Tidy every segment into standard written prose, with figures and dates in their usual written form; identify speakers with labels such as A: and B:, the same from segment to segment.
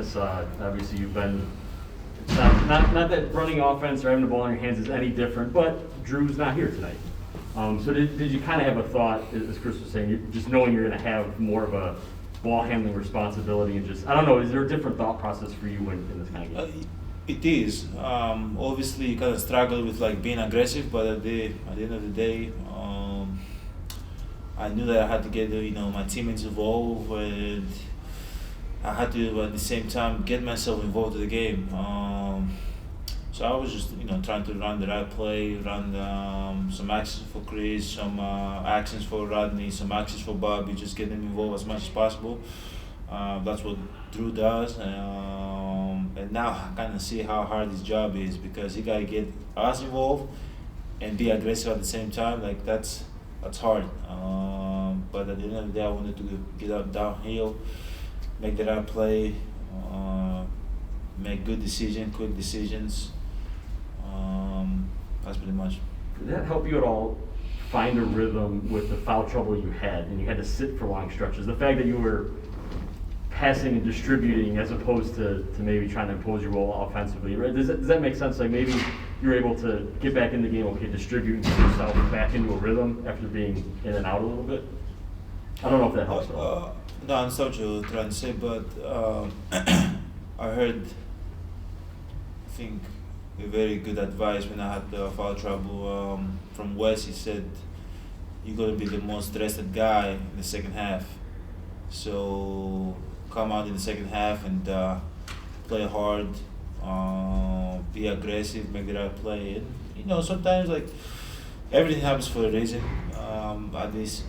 A: Giannis, obviously you've been, it's not that running offense or having the ball in your hands is any different, but Drew's not here tonight. So did you kind of have a thought, as Chris was saying, just knowing you're going to have more of a ball handling responsibility and just, I don't know, is there a different thought process for you in this kind of game?
B: It is. Obviously, you kind of struggle with like being aggressive, but at the end of the day, I knew that I had to get my teammates involved, and I had to at the same time get myself involved in the game. So I was just trying to run the right play, run some actions for Chris, some actions for Rodney, some actions for Bobby, just get them involved as much as possible. That's what Drew does, and now I kind of see how hard his job is, because he got to get us involved and be aggressive at the same time. Like that's hard. But at the end of the day, I wanted to get up downhill, make the right play, make good decisions, quick decisions. That's pretty much.
A: Did that help you at all find a rhythm with the foul trouble you had, and you had to sit for long stretches? The fact that you were passing and distributing as opposed to maybe trying to impose your role offensively, right? Does that make sense? Like maybe you're able to get back in the game, okay, distribute and get yourself back into a rhythm after being in and out a little bit? I don't know if that helps at all.
B: No, I understand what you're trying to say, but I heard, I think, a very good advice when I had foul trouble from Wes. He said, "You're gonna be the most rested guy in the second half, so come out in the second half and play hard, be aggressive, make the right play." And sometimes like everything happens for a reason. At least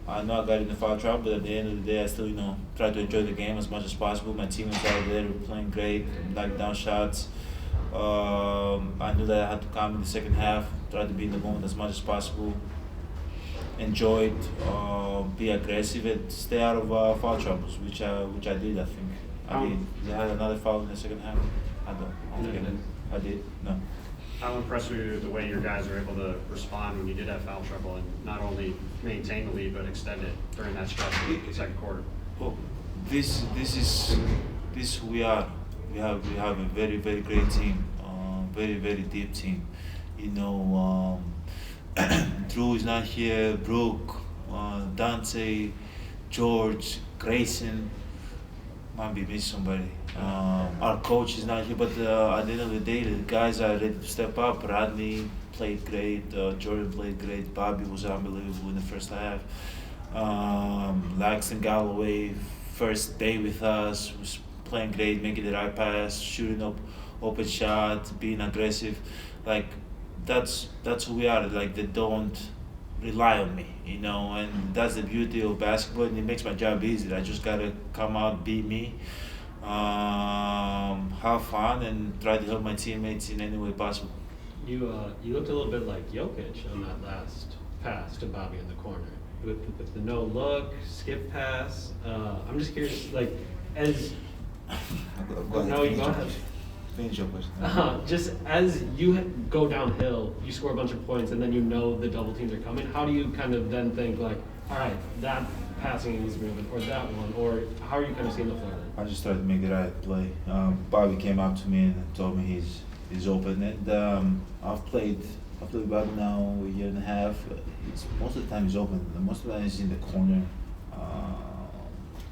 B: I know I got in the foul trouble, but at the end of the day, I still try to enjoy the game as much as possible. My teammates out there were playing great, knocked down shots. I knew that I had to come in the second half, try to be in the moment as much as possible, enjoy it, be aggressive, and stay out of foul troubles, which I did. I think I did. They had another foul in the second half. I did. No.
C: How impressed were you with the way your guys were able to respond when you did have foul trouble and not only maintain the lead but extend it during that stretch in the second quarter?
B: Well, this is who we are. We have a very, very great team, very, very deep team. Drew is not here, Brooke, Dante, George, Grayson, might be missing somebody. Our coach is not here, but at the end of the day, the guys are ready to step up. Rodney played great, Jordan played great, Bobby was unbelievable in the first half. Laxton Galloway, first day with us, was playing great, making the right pass, shooting up open shot, being aggressive. Like that's who we are. Like they don't rely on me, and that's the beauty of basketball, and it makes my job easy. I just gotta come out, be me, have fun, and try to help my teammates in any way possible.
D: You looked a little bit like Jokic on that last pass to Bobby in the corner with the no look, skip pass. I'm just curious, like as
B: Go ahead.
D: no, you go ahead.
B: Finish your question.
D: Just as you go downhill, you score a bunch of points, and then the double teams are coming. How do you kind of then think like, all right, that passing is moving, or that one, or how are you kind of seeing the floor?
B: I just tried to make the right play. Bobby came up to me and told me he's open, and I've played Bobby now a year and a half. Most of the time he's open. Most of the time he's in the corner,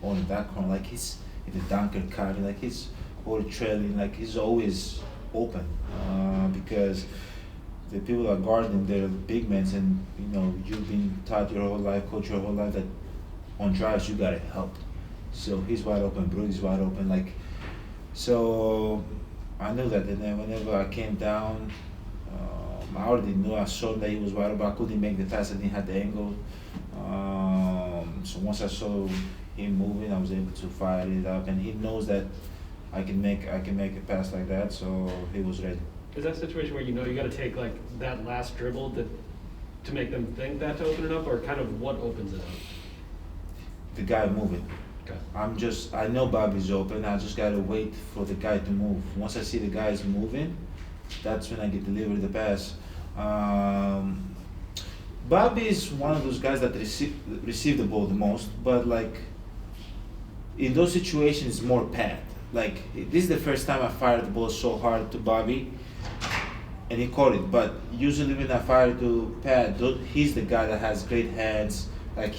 B: or in that corner, like he's in the dunker card, like he's or trailing, like he's always open, because the people that guard him, they're big men, and you've been taught your whole life, coach your whole life, that on drives you gotta help. So he's wide open, Brody's wide open, like so. I knew that, and then whenever I came down, I already knew. I saw that he was wide open. I couldn't make the pass. I didn't have the angle. So once I saw him moving, I was able to fire it up, and he knows that I can make a pass like that. So he was ready.
D: Is that a situation where you got to take like that last dribble to make them think that to open it up, or kind of what opens it up?
B: The guy moving.
D: Okay.
B: I know Bobby's open. I just gotta wait for the guy to move. Once I see the guys moving, that's when I get delivered the pass. Bobby is one of those guys that receive the ball the most, but like in those situations, it's more Pat. like this is the first time I fired the ball so hard to Bobby, and he caught it. But usually when I fire to Pat, he's the guy that has great hands. Like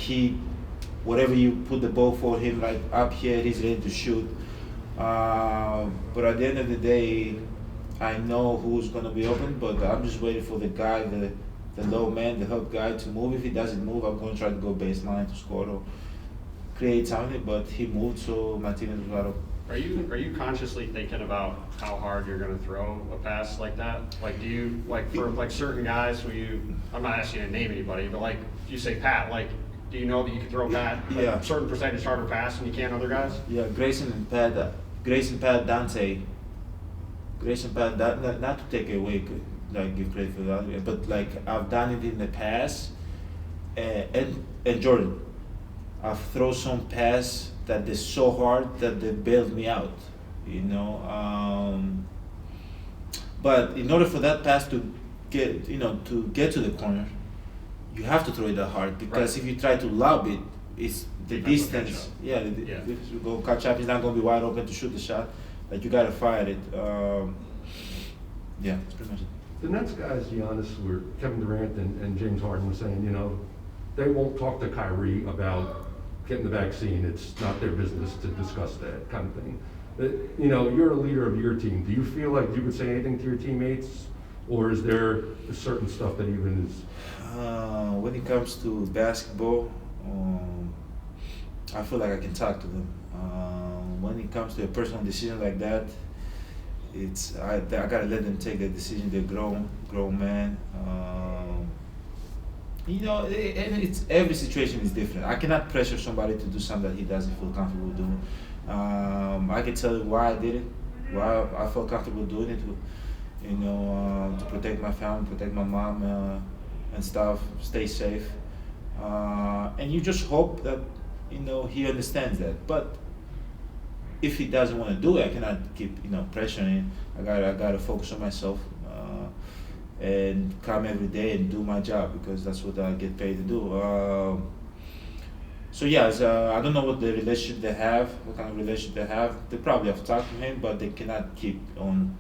B: whatever you put the ball for him, right up here, he's ready to shoot. But at the end of the day, I know who's gonna be open. But I'm just waiting for the guy, the low man, the help guy to move. If he doesn't move, I'm gonna try to go baseline to score or create something. But he moved, so Martinez was out of.
C: Are you consciously thinking about how hard you're going to throw a pass like that? Like, do you for certain guys I'm not asking you to name anybody, but like you say Pat, like, do you know that you can throw Pat a certain percentage harder pass than you can other guys?
B: Yeah, Grayson and Pat, Dante. Grayson, Pat, not to take away, like give credit for that, but like I've done it in the past, and Jordan, I've thrown some pass that they're so hard that they bailed me out, But in order for that pass to get to the corner, you have to throw it that hard because if you try to lob it, it's the distance. Yeah, if you go catch up, he's not going to be wide open to shoot the shot. Like you got to fire it. That's pretty much it.
E: The Nets guys, Giannis, Kevin Durant and James Harden were saying, they won't talk to Kyrie about getting the vaccine. It's not their business to discuss that kind of thing. You're a leader of your team. Do you feel like you could say anything to your teammates, or is there certain stuff that even is?
B: When it comes to basketball, I feel like I can talk to them. When it comes to a personal decision like that, I gotta let them take the decision. They're grown men. And every situation is different. I cannot pressure somebody to do something that he doesn't feel comfortable doing. I can tell you why I did it, why I felt comfortable doing it, to protect my family, protect my mom, and stuff, stay safe. And you just hope that, he understands that. But if he doesn't want to do it, I cannot keep, pressuring. I gotta focus on myself. And come every day and do my job because that's what I get paid to do. I don't know what the relationship they have, what kind of relationship they have. They probably have talked to him, but they cannot keep on,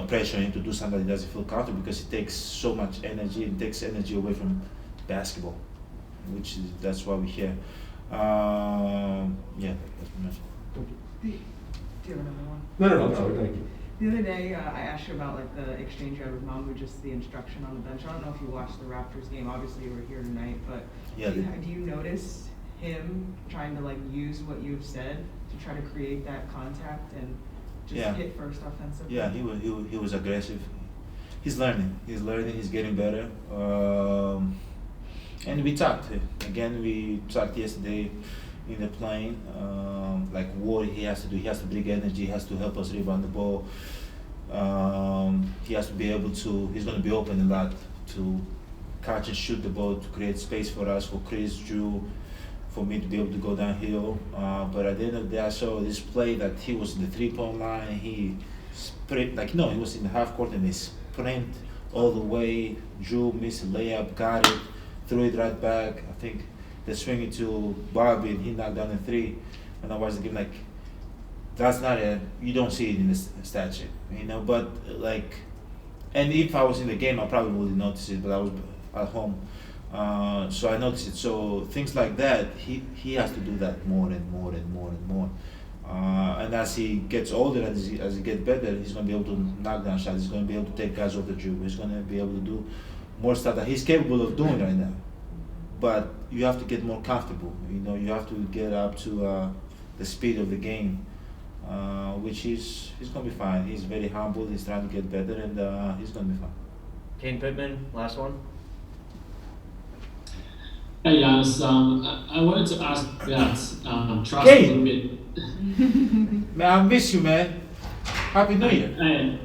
B: pressuring him to do something that he doesn't feel comfortable because it takes so much energy. It takes energy away from basketball, that's why we're here. That's pretty much it.
F: Do you have another one?
E: No, I'm sorry, thank you.
F: The other day, I asked you about the exchange you had with Mamu, just the instruction on the bench. I don't know if you watched the Raptors game. Obviously, you were here tonight, but do you notice him trying to use what you've said to try to create that contact and just hit first offensively?
B: Yeah, he was aggressive. He's learning. He's getting better. And we talked. Again, we talked yesterday in the plane, what he has to do. He has to bring energy. He has to help us rebound the ball. He has to be able to. He's going to be open a lot to catch and shoot the ball, to create space for us, for Chris, Drew, for me to be able to go downhill. But at the end of the day, I saw this play that he was in the 3-point line. And he sprint he was in the half court and he sprint all the way. Drew missed a layup, got it, threw it right back. I think they swing it to Bobby and he knocked down the 3. And I was thinking that's not it. You don't see it in the stat sheet, But and if I was in the game, I probably wouldn't notice it. But I was at home, so I noticed it. So things like that, he has to do that more and more and more and more. And as he gets older, as he gets better, he's going to be able to knock down shots. He's going to be able to take guys off the dribble. He's going to be able to do more stuff that he's capable of doing right now. But you have to get more comfortable. You have to get up to the speed of the game, which he's going to be fine. He's very humble. He's trying to get better, and he's going to be fine.
A: Kane Pittman, last one.
G: Hey Giannis, I wanted to ask about trust
B: Hey.
G: a little bit.
B: Man, I miss you, man. Happy New Year.
G: Hey,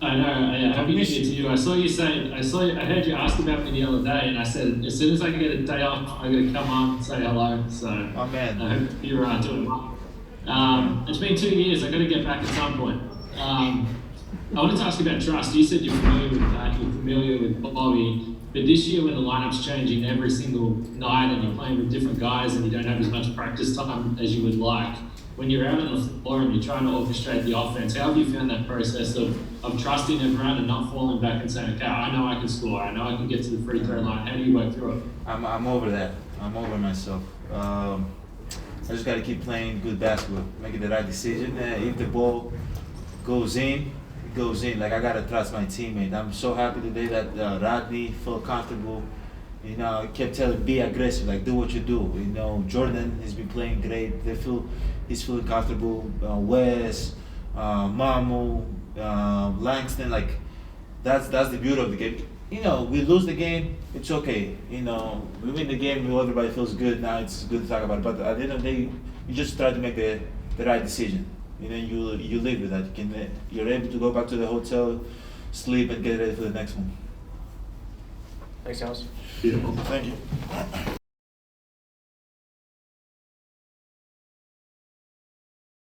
G: I know. Yeah, happy New Year to you. I heard you ask about me the other day, and I said as soon as I get a day off, I'm gonna come on and say hello. So
B: Oh, man.
G: I hope you're doing well. It's been 2 years. I got to get back at some point. I wanted to ask you about trust. You said you're familiar with that. You're familiar with Bobby. But this year, when the lineup's changing every single night, and you're playing with different guys, and you don't have as much practice time as you would like, when you're out on the floor and you're trying to orchestrate the offense, how have you found that process of trusting everyone and not falling back and saying, okay, I know I can score, I know I can get to the free throw line. How do you work through it?
B: I'm over that. I'm over myself. I just got to keep playing good basketball, making the right decision. If the ball goes in, it goes in. Like, I got to trust my teammate. I'm so happy today that Rodney felt comfortable. You know, kept telling, be aggressive, like, do what you do. You know, Jordan has been playing great. He's feeling comfortable. Wes, Mamu, Langston, like, that's the beauty of the game. You know, we lose the game, it's okay. You know, we win the game, everybody feels good. Now it's good to talk about it. But at the end of the day, you just try to make the right decision. You know, you live with that. You're able to go back to the hotel, sleep, and get ready for the next one.
C: Thanks, Giannis.
G: Beautiful.
B: Thank you.